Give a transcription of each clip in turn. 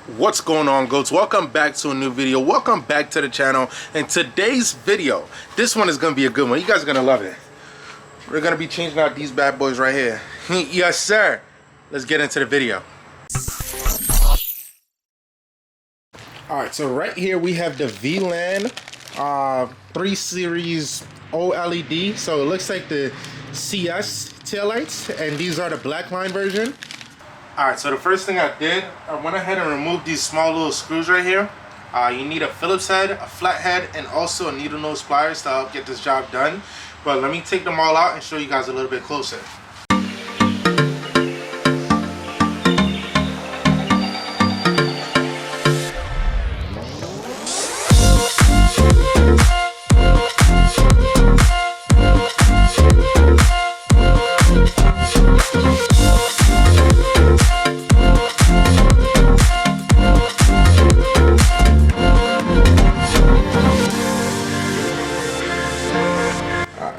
What's going on, goats? Welcome back to a new video. Welcome back to the channel. And today's video, this one is gonna be a good one. You guys are gonna love it. We're gonna be changing out these bad boys right here. Yes sir. Let's get into the video. Alright, so right here we have the VLAN 3 Series OLED. So it looks like the CS taillights, and these are the black line version. Alright, so the first thing I did, I went ahead and removed these small little screws right here. You need a Phillips head, a flat head, and also a needle nose pliers to help get this job done. But let me take them all out and show you guys a little bit closer.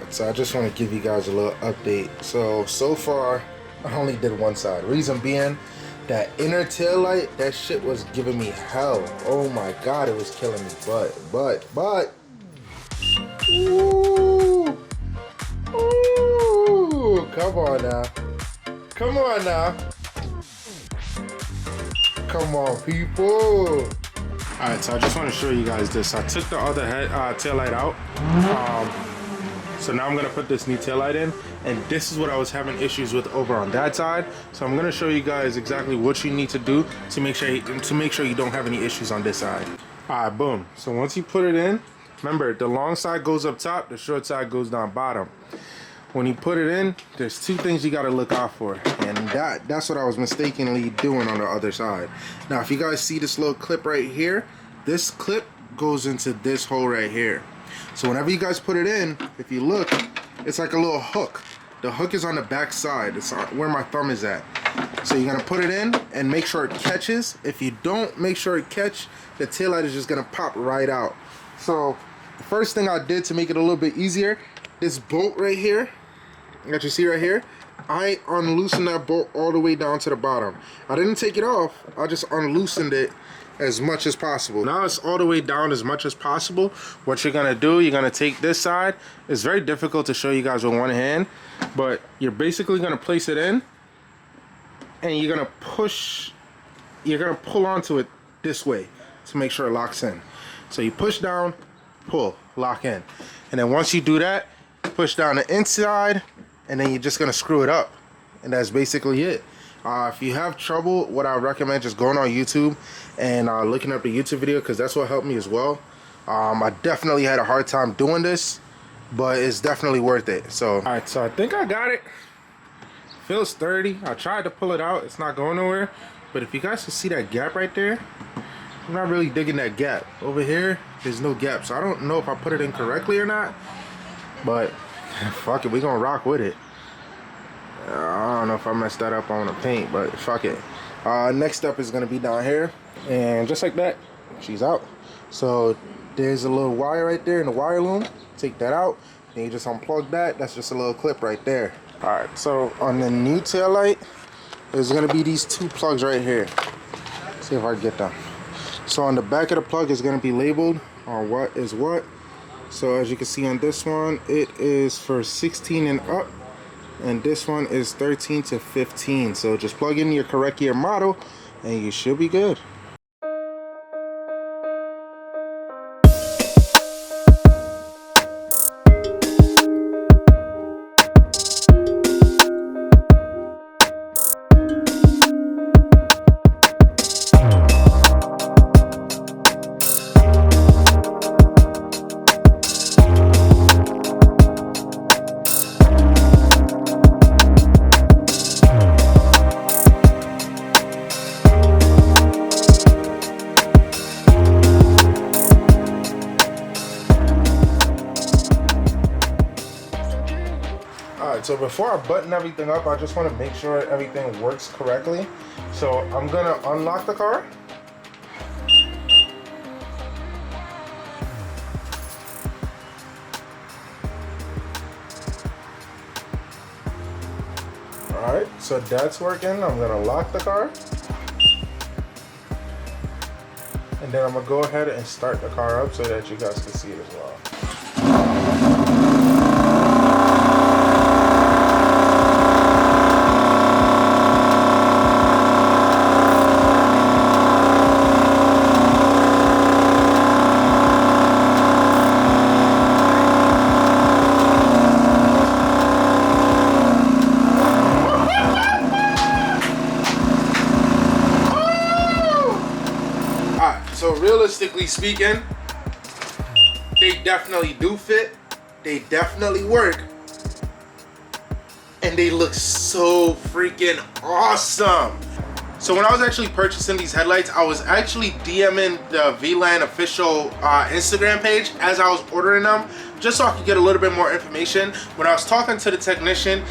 So I just want to give you guys a little update. So far I only did one side. Reason being, that inner tail light, that shit was giving me hell. Oh my god, it was killing me. But ooh, come on now, come on people. Alright, so I just want to show you guys this. I took the other tail light out. So now I'm gonna put this new taillight in, and this is what I was having issues with over on that side. So I'm gonna show you guys exactly what you need to do to make sure you don't have any issues on this side. Alright, boom. So once you put it in, remember the long side goes up top, the short side goes down bottom. When you put it in, there's two things you gotta look out for, and that's what I was mistakenly doing on the other side. Now if you guys see this little clip right here, this clip goes into this hole right here. So whenever you guys put it in, if you look, it's like a little hook. The hook is on the back side. It's where my thumb is at. So you're gonna put it in and make sure it catches. If you don't make sure it catch, the taillight is just gonna pop right out. So the first thing I did to make it a little bit easier, this bolt right here, that you see right here, I unloosened that bolt all the way down to the bottom. I didn't take it off, I just unloosened it as much as possible. Now it's all the way down as much as possible. What you're gonna do, you're gonna take this side. It's very difficult to show you guys with one hand, but you're basically gonna place it in, and you're gonna pull onto it this way to make sure it locks in. So you push down, pull, lock in. And then once you do that, push down the inside, and then you're just gonna screw it up. And that's basically it. If you have trouble, what I recommend just going on YouTube and looking up the YouTube video, because that's what helped me as well. I definitely had a hard time doing this, but it's definitely worth it. So alright, so I think I got it. Feels sturdy. I tried to pull it out, it's not going nowhere. But if you guys can see that gap right there, I'm not really digging that gap. Over here, there's no gap, so I don't know if I put it in correctly or not, but fuck it, we're gonna rock with it. I don't know if I messed that up on the paint, but fuck it. Next up is gonna be down here, and just like that, she's out. So there's a little wire right there in the wire loom. Take that out, and you just unplug that. That's just a little clip right there. All right, so on the new tail light, there's gonna be these two plugs right here. See if I can get them. So on the back of the plug is gonna be labeled on what is what. So as you can see on this one, it is for 16 and up. And this one is 13 to 15. So just plug in your correct year model and you should be good. So before I button everything up, I just want to make sure everything works correctly. So I'm gonna unlock the car. Alright, so that's working. I'm gonna lock the car. And then I'm gonna go ahead and start the car up so that you guys can see it as well. So realistically speaking, they definitely do fit, they definitely work, and they look so freaking awesome. So when I was actually purchasing these headlights, I was actually DMing the VLAN official Instagram page as I was ordering them, just so I could get a little bit more information. When I was talking to the technician,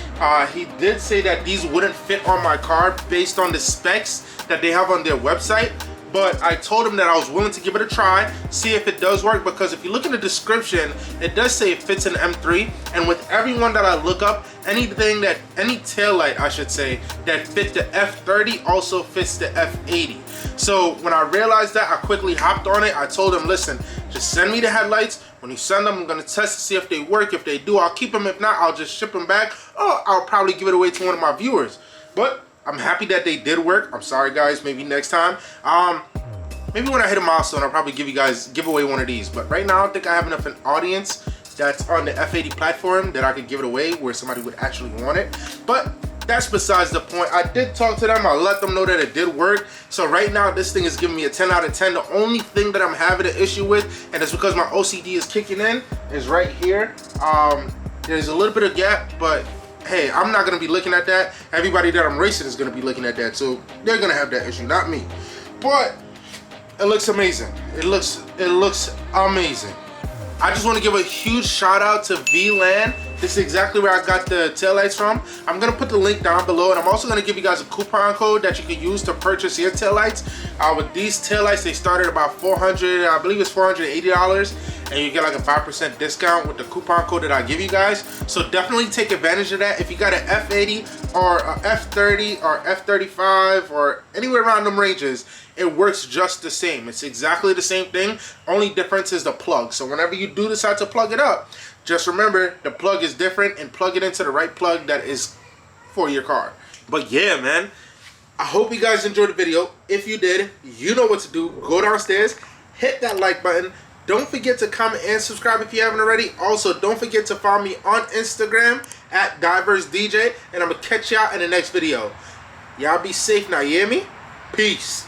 he did say that these wouldn't fit on my car based on the specs that they have on their website. But I told him that I was willing to give it a try, see if it does work, because if you look in the description, it does say it fits an M3, and with everyone that I look up, any taillight I should say, that fit the F30 also fits the F80. So when I realized that, I quickly hopped on it. I told him, listen, just send me the headlights. When you send them, I'm gonna test to see if they work. If they do, I'll keep them. If not, I'll just ship them back, or I'll probably give it away to one of my viewers. But I'm happy that they did work. I'm sorry guys, maybe next time. Maybe when I hit a milestone, I'll probably give away one of these. But right now, I don't think I have enough an audience that's on the F80 platform that I could give it away where somebody would actually want it. But that's besides the point. I did talk to them. I let them know that it did work. So right now, this thing is giving me a 10 out of 10. The only thing that I'm having an issue with, and it's because my OCD is kicking in, is right here. There's a little bit of gap, but hey, I'm not gonna be looking at that. Everybody that I'm racing is gonna be looking at that, so they're gonna have that issue, not me. But it looks amazing. It looks amazing. I just want to give a huge shout out to VLAN. This is exactly where I got the taillights from. I'm gonna put the link down below, and I'm also gonna give you guys a coupon code that you can use to purchase your taillights. With these taillights, they start at about $400, I believe it's $480, and you get like a 5% discount with the coupon code that I give you guys. So definitely take advantage of that. If you got an F80 or a F30 or F35 or anywhere around them ranges, it works just the same. It's exactly the same thing. Only difference is the plug. So whenever you do decide to plug it up, just remember the plug is different and plug it into the right plug that is for your car. But yeah, man, I hope you guys enjoyed the video. If you did, you know what to do. Go downstairs, hit that like button. Don't forget to comment and subscribe if you haven't already. Also, don't forget to follow me on Instagram at DiversDJ, and I'm gonna catch y'all in the next video. Y'all be safe now, you hear me? Peace.